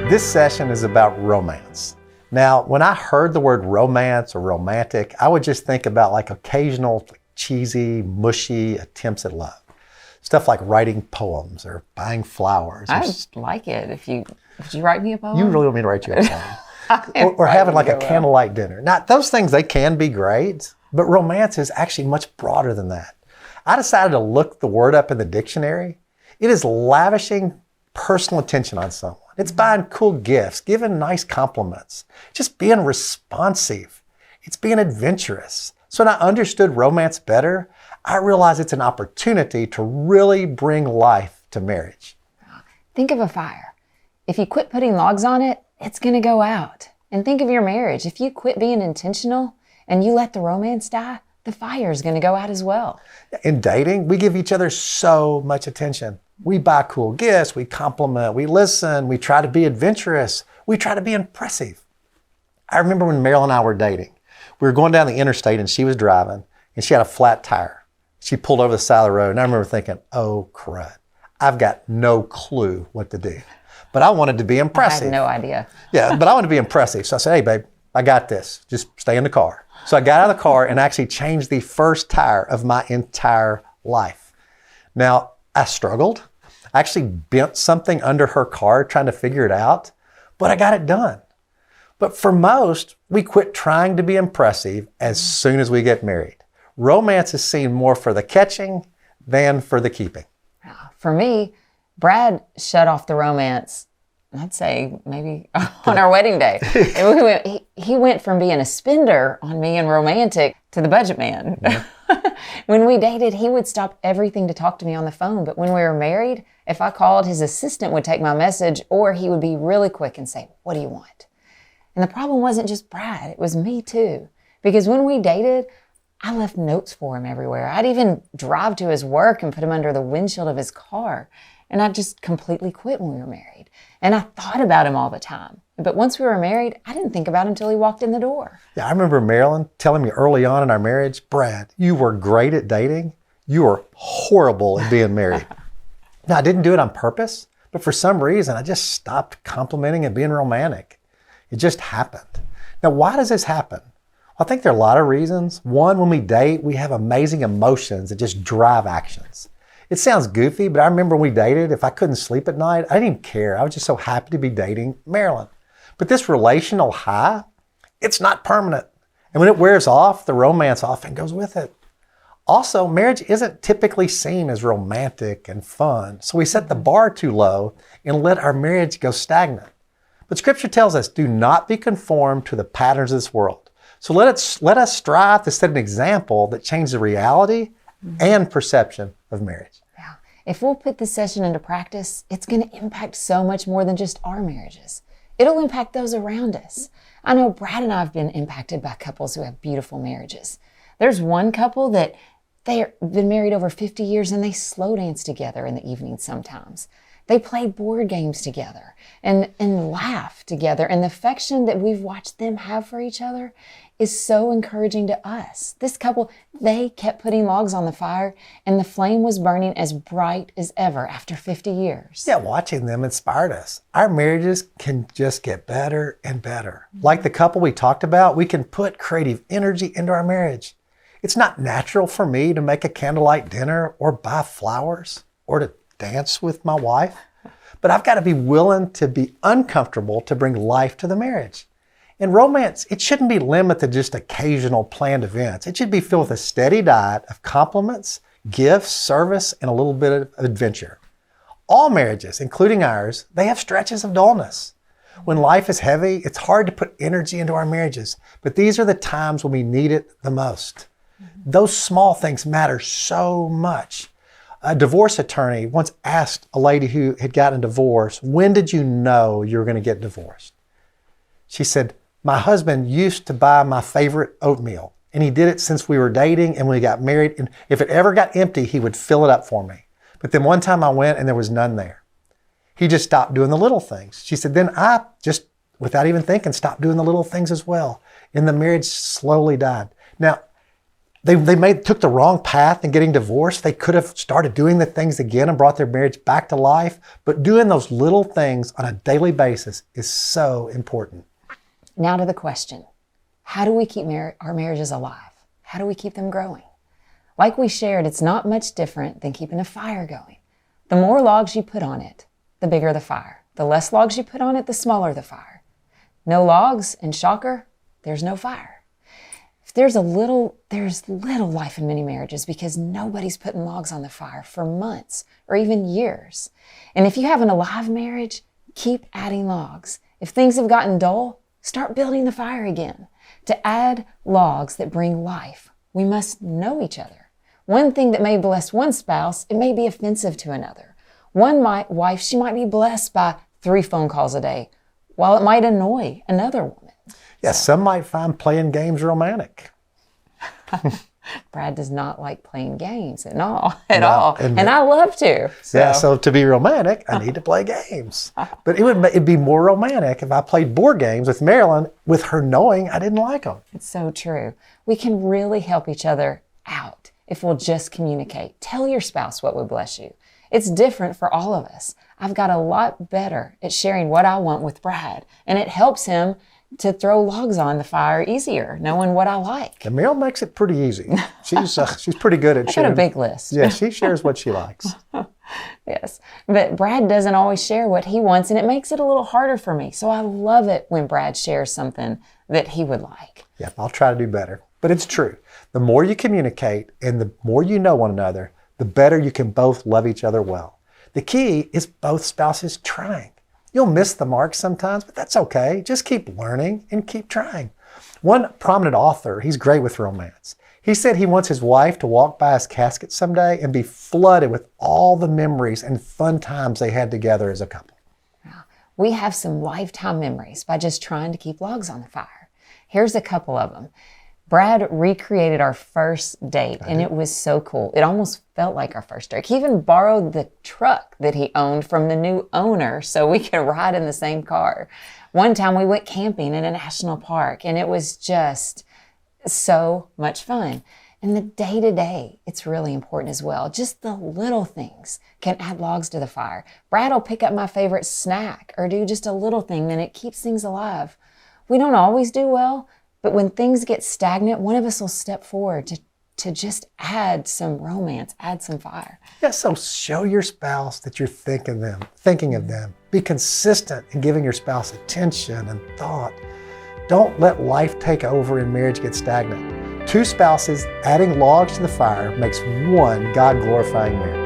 This session is about romance. Now, when I heard the word romance or romantic, I would just think about like occasional cheesy, mushy attempts at love. Stuff like writing poems or buying flowers. I like it. Would you write me a poem? You really want me to write you a poem? or having like a candlelight dinner. Now, those things, they can be great, but romance is actually much broader than that. I decided to look the word up in the dictionary. It is lavishing personal attention on someone. It's buying cool gifts, giving nice compliments, just being responsive. It's being adventurous. So when I understood romance better, I realized it's an opportunity to really bring life to marriage. Think of a fire. If you quit putting logs on it, it's going to go out. And think of your marriage. If you quit being intentional and you let the romance die, the fire is going to go out as well. In dating, we give each other so much attention. We buy cool gifts, we compliment, we listen, we try to be adventurous, we try to be impressive. I remember when Meryl and I were dating, we were going down the interstate and she was driving and she had a flat tire. She pulled over the side of the road and I remember thinking, oh crud, I've got no clue what to do. But I wanted to be impressive. I had no idea. Yeah, but I wanted to be impressive. So I said, hey babe, I got this, just stay in the car. So I got out of the car and actually changed the first tire of my entire life. Now, I struggled. I actually bent something under her car trying to figure it out, but I got it done. But for most, we quit trying to be impressive as soon as we get married. Romance is seen more for the catching than for the keeping. For me, Brad shut off the romance, I'd say maybe on our wedding day. He went from being a spender on me and romantic to the budget man. Yeah. When we dated, he would stop everything to talk to me on the phone. But when we were married, if I called, his assistant would take my message, or he would be really quick and say, what do you want? And the problem wasn't just Brad, it was me too. Because when we dated, I left notes for him everywhere. I'd even drive to his work and put them under the windshield of his car. And I just completely quit when we were married. And I thought about him all the time. But once we were married, I didn't think about him until he walked in the door. Yeah, I remember Marilyn telling me early on in our marriage, Brad, you were great at dating. You were horrible at being married. Now, I didn't do it on purpose, but for some reason, I just stopped complimenting and being romantic. It just happened. Now, why does this happen? Well, I think there are a lot of reasons. One, when we date, we have amazing emotions that just drive actions. It sounds goofy, but I remember when we dated, if I couldn't sleep at night, I didn't even care. I was just so happy to be dating Marilyn. But this relational high, it's not permanent. And when it wears off, the romance often goes with it. Also, marriage isn't typically seen as romantic and fun. So we set the bar too low and let our marriage go stagnant. But Scripture tells us, do not be conformed to the patterns of this world. So let us strive to set an example that changes the reality and perception of marriage. Yeah. If we'll put this session into practice, it's going to impact so much more than just our marriages. It'll impact those around us. I know Brad and I have been impacted by couples who have beautiful marriages. There's one couple that they've been married over 50 years and they slow dance together in the evenings sometimes. They play board games together and laugh together. And the affection that we've watched them have for each other is so encouraging to us. This couple, they kept putting logs on the fire and the flame was burning as bright as ever after 50 years. Yeah, watching them inspired us. Our marriages can just get better and better. Like the couple we talked about, we can put creative energy into our marriage. It's not natural for me to make a candlelight dinner or buy flowers or to dance with my wife, but I've got to be willing to be uncomfortable to bring life to the marriage. In romance, it shouldn't be limited to just occasional planned events. It should be filled with a steady diet of compliments, gifts, service, and a little bit of adventure. All marriages, including ours, they have stretches of dullness. When life is heavy, it's hard to put energy into our marriages, but these are the times when we need it the most. Those small things matter so much. A divorce attorney once asked a lady who had gotten a divorce, when did you know you were going to get divorced? She said, my husband used to buy my favorite oatmeal, and he did it since we were dating and when we got married. And if it ever got empty, he would fill it up for me. But then one time I went and there was none there. He just stopped doing the little things. She said, then I just, without even thinking, stopped doing the little things as well. And the marriage slowly died. Now, They took the wrong path in getting divorced. They could have started doing the things again and brought their marriage back to life. But doing those little things on a daily basis is so important. Now to the question, how do we keep our marriages alive? How do we keep them growing? Like we shared, it's not much different than keeping a fire going. The more logs you put on it, the bigger the fire. The less logs you put on it, the smaller the fire. No logs, and shocker, there's no fire. There's little life in many marriages because nobody's putting logs on the fire for months or even years. And if you have an alive marriage, keep adding logs. If things have gotten dull, start building the fire again. To add logs that bring life, we must know each other. One thing that may bless one spouse, it may be offensive to another. One wife, she might be blessed by 3 phone calls a day, while it might annoy another woman. Yeah, some might find playing games romantic. Brad does not like playing games at all. And I love to. So. Yeah, so to be romantic, I need to play games. But it'd be more romantic if I played board games with Marilyn with her knowing I didn't like them. It's so true. We can really help each other out if we'll just communicate. Tell your spouse what would bless you. It's different for all of us. I've got a lot better at sharing what I want with Brad, and it helps him to throw logs on the fire easier, knowing what I like. And Meryl makes it pretty easy. She's pretty good at sharing. I got a big list. Yeah, she shares what she likes. Yes, but Brad doesn't always share what he wants, and it makes it a little harder for me. So I love it when Brad shares something that he would like. Yeah, I'll try to do better. But it's true. The more you communicate and the more you know one another, the better you can both love each other well. The key is both spouses trying. You'll miss the mark sometimes, but that's okay. Just keep learning and keep trying. One prominent author, he's great with romance. He said he wants his wife to walk by his casket someday and be flooded with all the memories and fun times they had together as a couple. We have some lifetime memories by just trying to keep logs on the fire. Here's a couple of them. Brad recreated our first date, and it was so cool. It almost felt like our first date. He even borrowed the truck that he owned from the new owner so we could ride in the same car. One time we went camping in a national park, and it was just so much fun. And the day-to-day, it's really important as well. Just the little things can add logs to the fire. Brad will pick up my favorite snack or do just a little thing, then it keeps things alive. We don't always do well, but when things get stagnant, one of us will step forward to just add some romance, add some fire. Yeah, so show your spouse that you're thinking of them. Be consistent in giving your spouse attention and thought. Don't let life take over and marriage get stagnant. 2 spouses adding logs to the fire makes one God-glorifying marriage.